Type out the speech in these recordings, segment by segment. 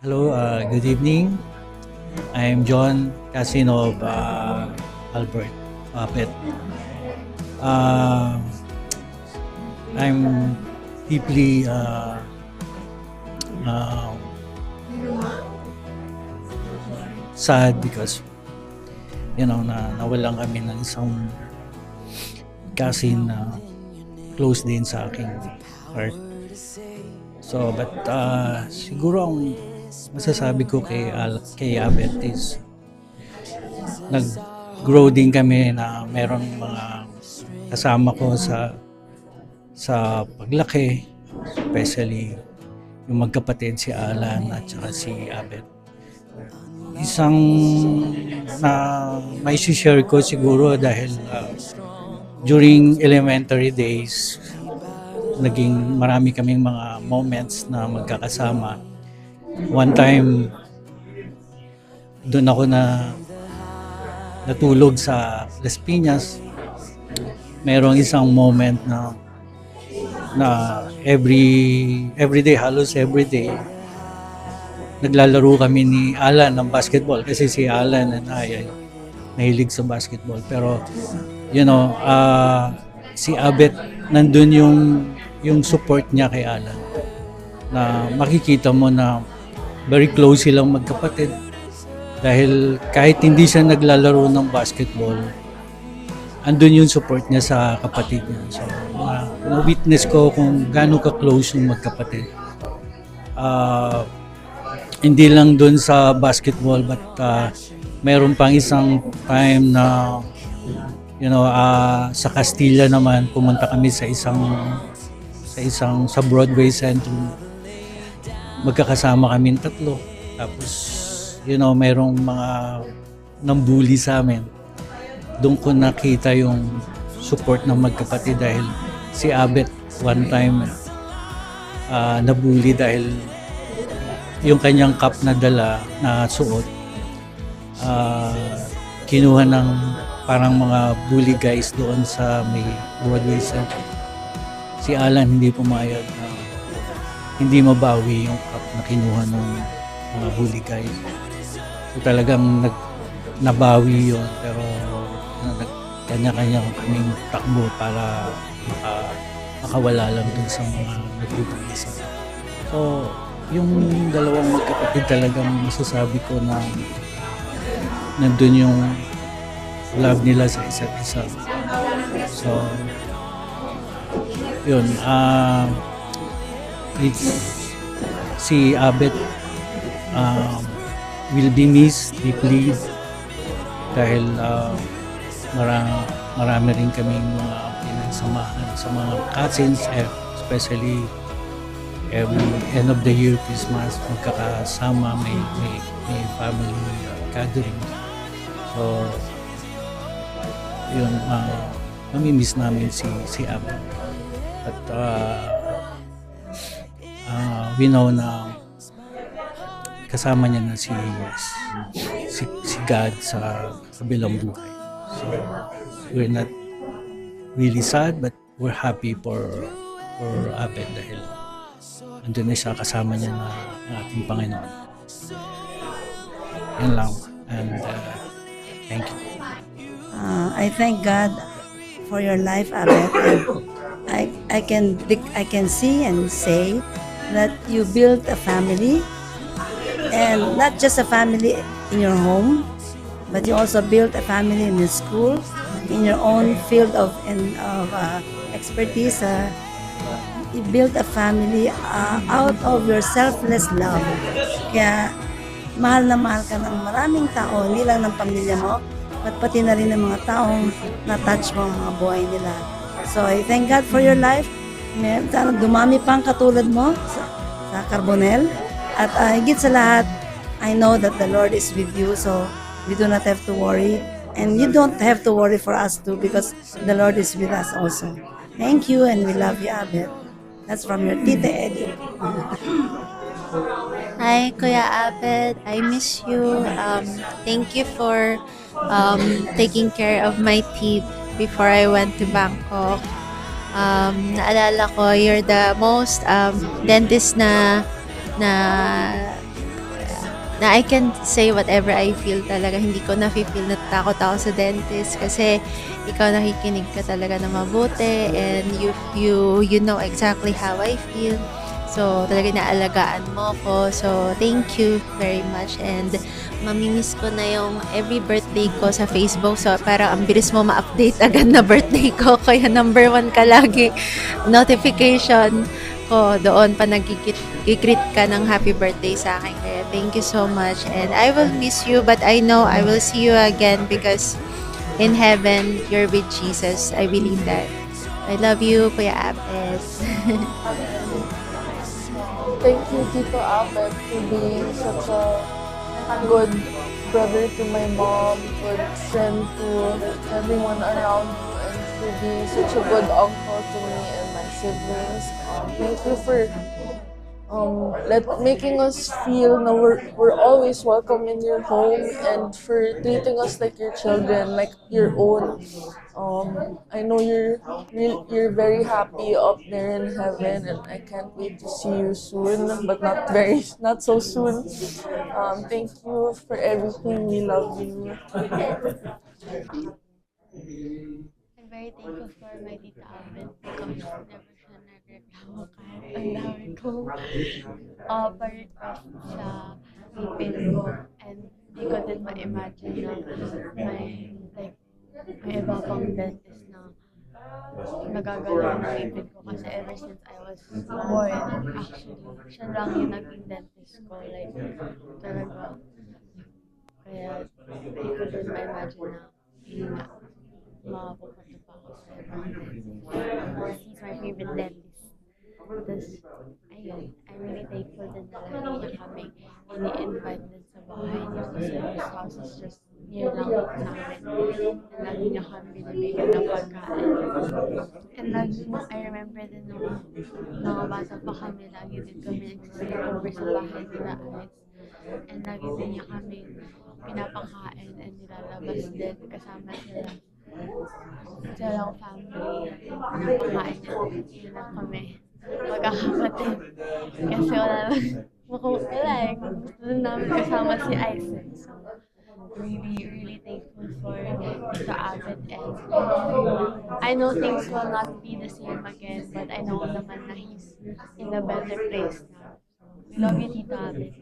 Hello, good evening. I'm John Casino of Albert Puppet. Uh, I'm deeply uh, sad because na nawalan kami ng isang cousin na close din sa aking heart. So, but siguro ang masasabi ko kay Abet is nag-grow din kami na meron mga kasama ko sa paglaki, especially yung magkapatid si Alan at saka si Abet. Isang na may share ko siguro dahil during elementary days, naging marami kaming mga moments na magkakasama. One time, doon ako natulog sa Las Piñas. Merong isang moment na everyday, halos everyday, naglalaro kami ni Alan ng basketball kasi si Alan and I ay mahilig sa basketball. Pero, si Abet, nandun yung support niya kay Alan. Na makikita mo na very close silang magkapatid. Dahil kahit hindi siya naglalaro ng basketball, andun yung support niya sa kapatid niya. So, na-witness ko kung gaano ka-close yung magkapatid. Hindi lang dun sa basketball, but meron pang isang time na sa Castilla naman, pumunta kami sa Broadway Centrum. Magkakasama kami tatlo. Tapos, merong mga nambully sa amin. Doon ko nakita yung support ng magkapatid dahil si Abet one time nabully dahil yung kanyang cup na dala na suot kinuha ng parang mga bully guys doon sa may Broadway Center. Si Alan hindi pumayag na hindi mabawi yung cup na kinuha ng mga bully guys. So talagang nabawi yun, pero kanya-kanya kaming takbo para makawala lang dun sa mga nagbubuli sa. So, yung dalawang magkapatid talagang masasabi ko na nandun yung love nila sa isa't isa. So, yun. Si Abet will be missed deeply dahil marami rin kaming mga pinagsamahan sa mga cousins, especially every end of the year Christmas magkakasama, may family gathering. So yun, namimiss namin si Abet. At we know na kasama niya na si God sa kabilang buhay. So we're not really sad, but we're happy for Abet dahil andun na siya, kasama niya na ang ating Panginoon. Yan lang. And thank you. I thank God for your life, Abet. And I can see and say that you built a family, and not just a family in your home, but you also built a family in the school, in your own field of expertise. You built a family out of your selfless love. Kaya mahal na mahal ka ng maraming tao, hindi lang ng pamilya mo, at pati na rin ng mga taong na-touch mo ang mga buhay nila. So I thank God for your life. Sana dumami pang katulad mo sa Carbonel. At higit sa lahat, I know that the Lord is with you, so we do not have to worry. And you don't have to worry for us too, because the Lord is with us also. Thank you, and we love you, Abet. That's from your Tita Eddie. Hi, Kuya Abed. I miss you. Thank you for taking care of my teeth before I went to Bangkok. Naalala ko, you're the most dentist na na I can say whatever I feel talaga. Hindi ko na-feel na takot ako sa dentist kasi ikaw nakikinig ka talaga na mabuti and you know exactly how I feel. So, talaga naalagaan mo ko. So, thank you very much. And mamimiss ko na yung every birthday ko sa Facebook. So, parang ang bilis mo ma-update agad na birthday ko. Kaya number 1 ka lagi. Notification ko doon pa nagkikrit ka ng happy birthday sa akin. Kaya thank you so much. And I will miss you, but I know I will see you again because in heaven, you're with Jesus. I believe that. I love you, Kuya Apes. Thank you, Tito Albert, for being such a good brother to my mom, good friend to everyone around you, and for being such a good uncle to me and my siblings. Thank you for making us feel na we're always welcome in your home, and for treating us like your children, like your own. I know you're very happy up there in heaven, and I can't wait to see you soon, but not so soon. Thank you for everything. We love you. I'm very thankful for my Tita Abet because never siya nagreklamo kahit ang dami kong pa-request sa ipin ko. And di ko din ma-imagine na may iba pang dentist na nagagalaw ng ipin ko kasi ever since I was born, actually, siya lang yung naging dentist ko. Like, talaga. Kaya di ko din ma-imagine na makapupunta pa ako sa ibang dentist. He's my favorite dentist. Tapos, ayun, I'm really thankful din na lagi niya kami ini-invite din sa bahay niya kasi his house is just near lang namin. And lagi niya kami binibigyan ng pagkain. And lagi mo, I remember din nung mga bata pa kami, lagi din kami nagsisig-over sa bahay nila Alex. And lagi din niya kami pinapakain and nilalabas din kasama sila. Silang family, pinapakain yun lang kami magkakapatid. Kasi wala gusto din namin kasama si Isaac. So, really thankful for Tito Abet, and I know things will not be the same again, but I know naman na he's in a better place now. We love you, Tito Abet.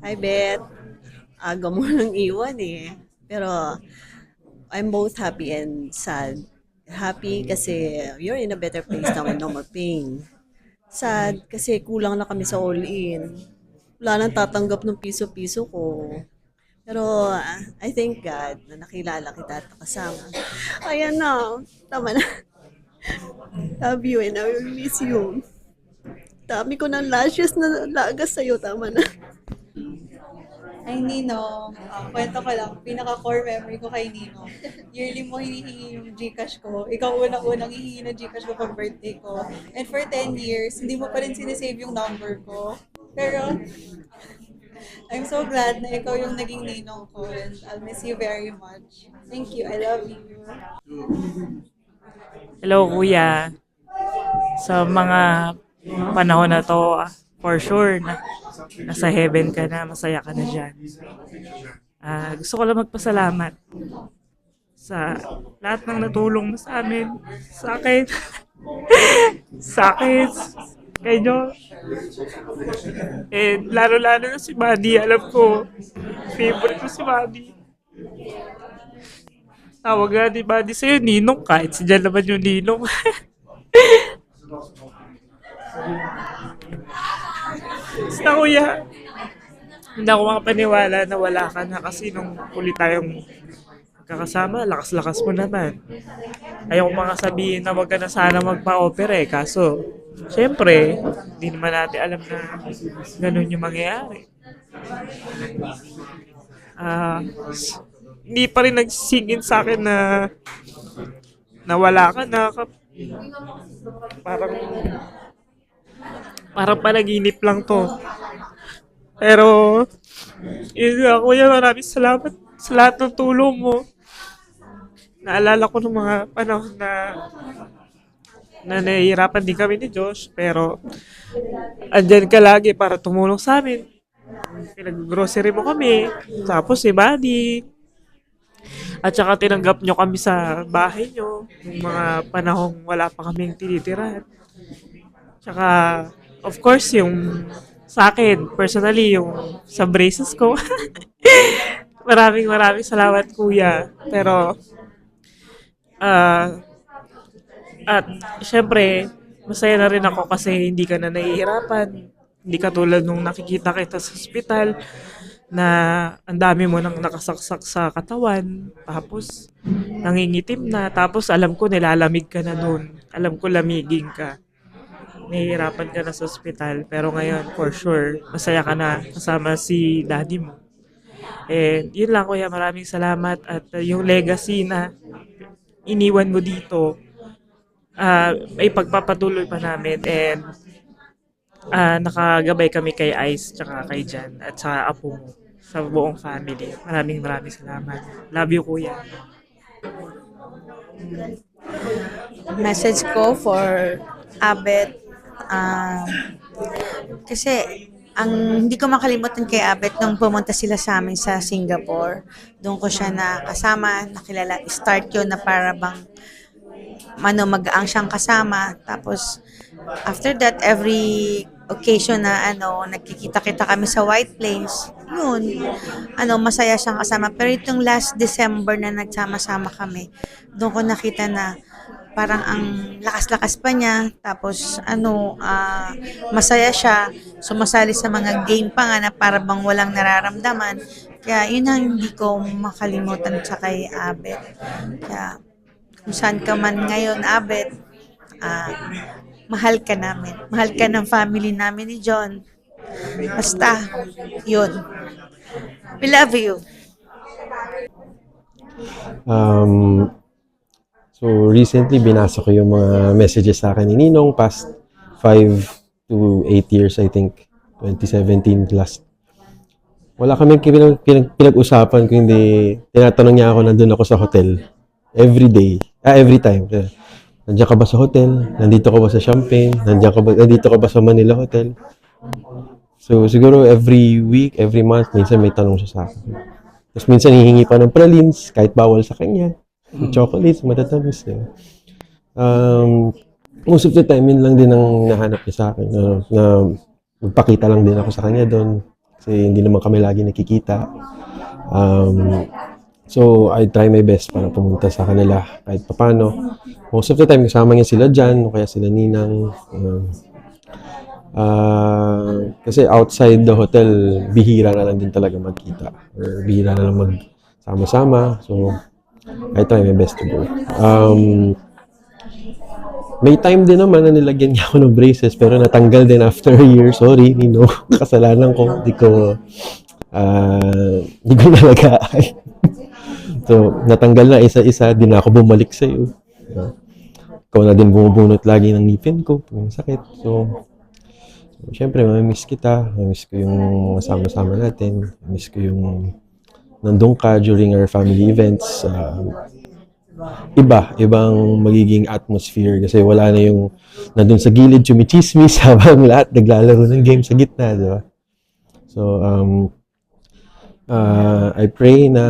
Hi, Beth. Aga mo nang iwan eh. Pero, I'm both happy and sad. Happy kasi you're in a better place now and no more pain. Sad kasi kulang na kami sa all-in. Wala nang tatanggap ng piso-piso ko. Pero I thank God na nakilala kita at kasama. Ayan na. Tama na. Love you and I will miss you. Dami ko ng lashes na lagas sa'yo. Tama na. Ay, Ninong, kwento ko lang, pinaka-core memory ko kay Ninong. Yearly mo hinihingi yung Gcash ko. Ikaw unang-unang hihingi ng Gcash ko pag birthday ko. And for 10 years, hindi mo pa rin sinisave yung number ko. Pero, I'm so glad na ikaw yung naging Ninong ko and I'll miss you very much. Thank you. I love you. Hello, Kuya. Sa mga panahon na to, for sure, nasa heaven ka na, masaya ka na dyan. Gusto ko lang magpasalamat sa lahat ng natulong mo sa amin, sa akin, kay Josh. And lalo-lalo na si Buddy, alam ko, favorite ko si Buddy. Tawag nga ni Buddy sa'yo, Ninong, kahit si Jan naman yung Ninong. Basta kuya, hindi ako makapaniwala na wala ka na kasi nung huli tayong magkakasama, lakas-lakas mo naman. Ayaw ko mga sabihin na wag ka na sana magpa-opera eh, kaso syempre, hindi naman natin alam na ganun yung mangyayari. Hindi pa rin nagsisingin sa akin na wala ka na. Parang panaginip lang to. Pero, yun nga, kuya, maraming salamat sa lahat ng tulong mo. Naalala ko ng mga panahon na nahihirapan din kami ni Josh, pero andyan ka lagi para tumulong sa amin. pinag-grocery mo kami. Tapos si Buddy. At saka tinanggap nyo kami sa bahay nyo. Yung mga panahong wala pa kaming tinitirahan. Tsaka, of course, yung sa akin, personally, yung sa braces ko. Maraming salamat, kuya. Pero, at syempre, masaya na rin ako kasi hindi ka na nahihirapan. Hindi ka tulad nung nakikita kita sa ospital na ang dami mo nang nakasaksak sa katawan. Tapos, nangingitim na. Tapos, alam ko nilalamig ka na dun. Alam ko lamigin ka. Nahihirapan ka na sa ospital. Pero ngayon, for sure, masaya ka na kasama si daddy mo. And yun lang kuya, maraming salamat. At yung legacy na iniwan mo dito, ay pagpapatuloy pa namin. And nakagabay kami kay Ice tsaka kay Jan at sa apo mo sa buong family. Maraming salamat. Love you, kuya. Message ko for Abet. Kasi ang hindi ko makalimutan kay Abet nung pumunta sila sa amin sa Singapore. Doon ko siya nakasama, nakilala. Start yun na para bang mag-aang siyang kasama. Tapos after that, every occasion na nagkikita-kita kami sa White Plains, yun, masaya siyang kasama. Pero itong last December na nagsama-sama kami, doon ko nakita na parang ang lakas-lakas pa niya. Tapos, masaya siya. Sumasali sa mga game pa nga na para bang walang nararamdaman. Kaya yun ang hindi ko makalimutan sa kay Abet. Kaya kung saan ka man ngayon, Abet, mahal ka namin. Mahal ka ng family namin ni John. Basta, yun. We love you. So recently, binasa ko yung mga messages sa akin ni Ninong past 5 to 8 years, I think. 2017 last. Wala kami pinag-usapan kundi tinatanong niya ako, nandun ako sa hotel. Every day. Every time. Nandiyan ka ba sa hotel? Nandito ka ba sa Champagne? Nandito ka ba sa Manila Hotel? So siguro every week, every month, minsan may tanong siya sa akin. Tapos minsan hihingi pa ng pralines, kahit bawal sa kanya. Chocolates, matatamis. Most of the time, yun lang din ang nahanap niya sa akin. Na magpakita lang din ako sa kanya doon. Kasi hindi naman kami lagi nakikita. So, I try my best para pumunta sa kanila kahit papano. Most of the time, kasama niya sila dyan, o kaya sila ninang. Kasi outside the hotel, bihira na lang din talaga magkita. Or bihira na lang magsama-sama. So, I try my best to go. May time din naman na nilagyan niya ako ng braces pero natanggal din after a year. Sorry, Nino. Kasalanan ko. Hindi ko nalagaan. So, natanggal na isa-isa. Di na ako bumalik sa iyo. Ikaw na din bumubunot lagi ng ngipin ko. Yung sakit. So, syempre, mamimiss kita. Mamimiss ko yung sama-sama natin. Mamimiss ko yung nandun ka during our family events. Ibang magiging atmosphere kasi wala na yung nandun sa gilid, chumichismis habang lahat naglalaro ng game sa gitna, di ba? So, I pray na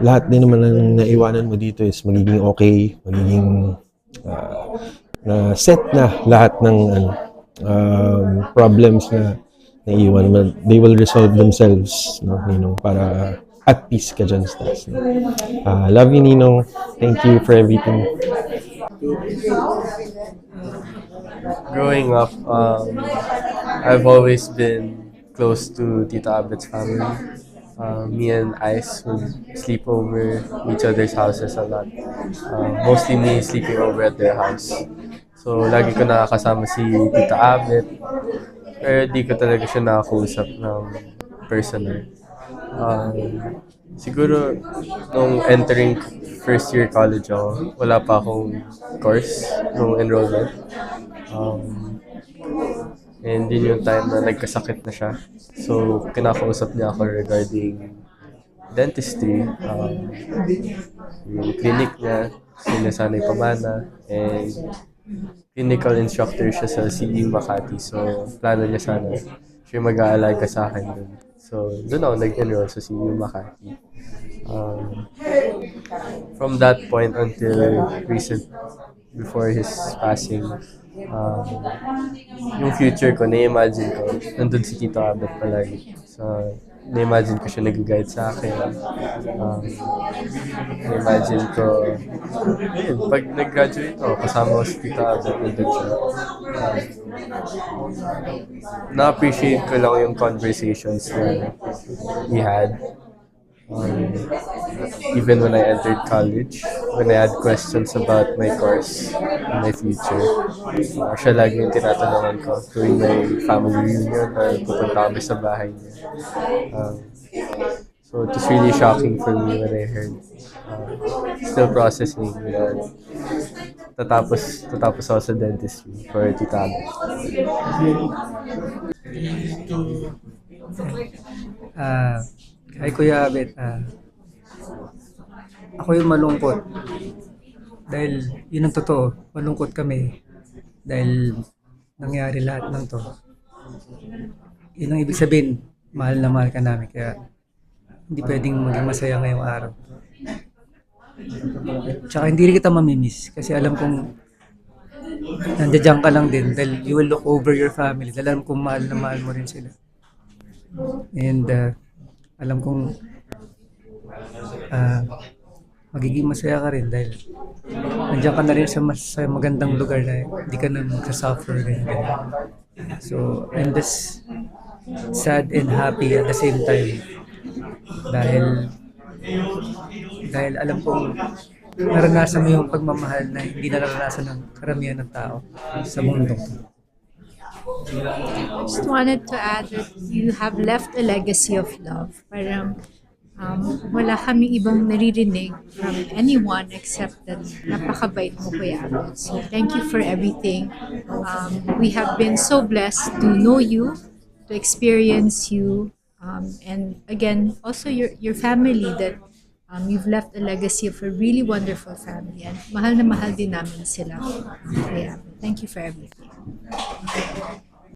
lahat din naman ng naiwanan mo dito is magiging okay, magiging set na lahat ng problems na naiiwan naman. They will resolve themselves, no, Ninong, para at peace ka dyan, Stas. No? Love you, Ninong. Thank you for everything. Growing up, I've always been close to Tita Abet's family. Me and Ice would sleep over each other's houses a lot. Mostly me sleeping over at their house. So, lagi ko nakakasama si Tita Abet. Pero di ko talaga siya nakakausap ng personal. Siguro, nung entering first year college ako, wala pa akong course nung enrollment. And din yung time na nagkasakit na siya. So, kinakausap niya ako regarding dentistry, yung clinic niya, sinasanay pamana, and clinical instructor siya sa CE Makati. So, plano niya sana siya yung mag-aalaga sa akin dun. So, dun ako nag-enroll sa CU Makati. From that point until before his passing, yung future ko, na-imagine ko, nandun si Tito Abet palagi. So, na-imagine ko siya nag-guide sa akin. Na-imagine ko, yun, pag nag-graduate ako, kasama ko si Tito Abet, nandun siya. Na-appreciate ko lang yung conversations na we had. Even when I entered college, when I had questions about my course and my future, siya lagi yung tinatanungan ko tuwing may family reunion or pupunta kami sa bahay niya. So it was really shocking for me when I heard. Still processing. Tatapos ako sa dentistry for Tita Abet. Kay Kuya Abet, ako yung malungkot. Dahil yun ang totoo, malungkot kami. Dahil nangyari lahat ng to. Yun ang ibig sabihin, mahal na mahal ka namin. Kaya hindi pwedeng maging masaya ngayong araw. Tsaka hindi rin kita mamimiss. Kasi alam kong nandiyan ka lang din. Dahil you will look over your family. Dahil alam kong mahal na mahal mo rin sila. And alam kong magiging masaya ka rin dahil nandiyan ka na rin sa magandang lugar na hindi ka na magsasuffer rin. So, I'm just sad and happy at the same time dahil alam kong naranasan mo yung pagmamahal na hindi naranasan ng karamihan ng tao sa mundo. I just wanted to add that you have left a legacy of love. Parang wala kaming ibang naririnig from anyone except that napakabait mo, Kuya Abet. So thank you for everything. We have been so blessed to know you, to experience you, and again, also your family that you've left a legacy of a really wonderful family. And mahal na mahal din namin sila, Kuya Abet. Thank you for everything.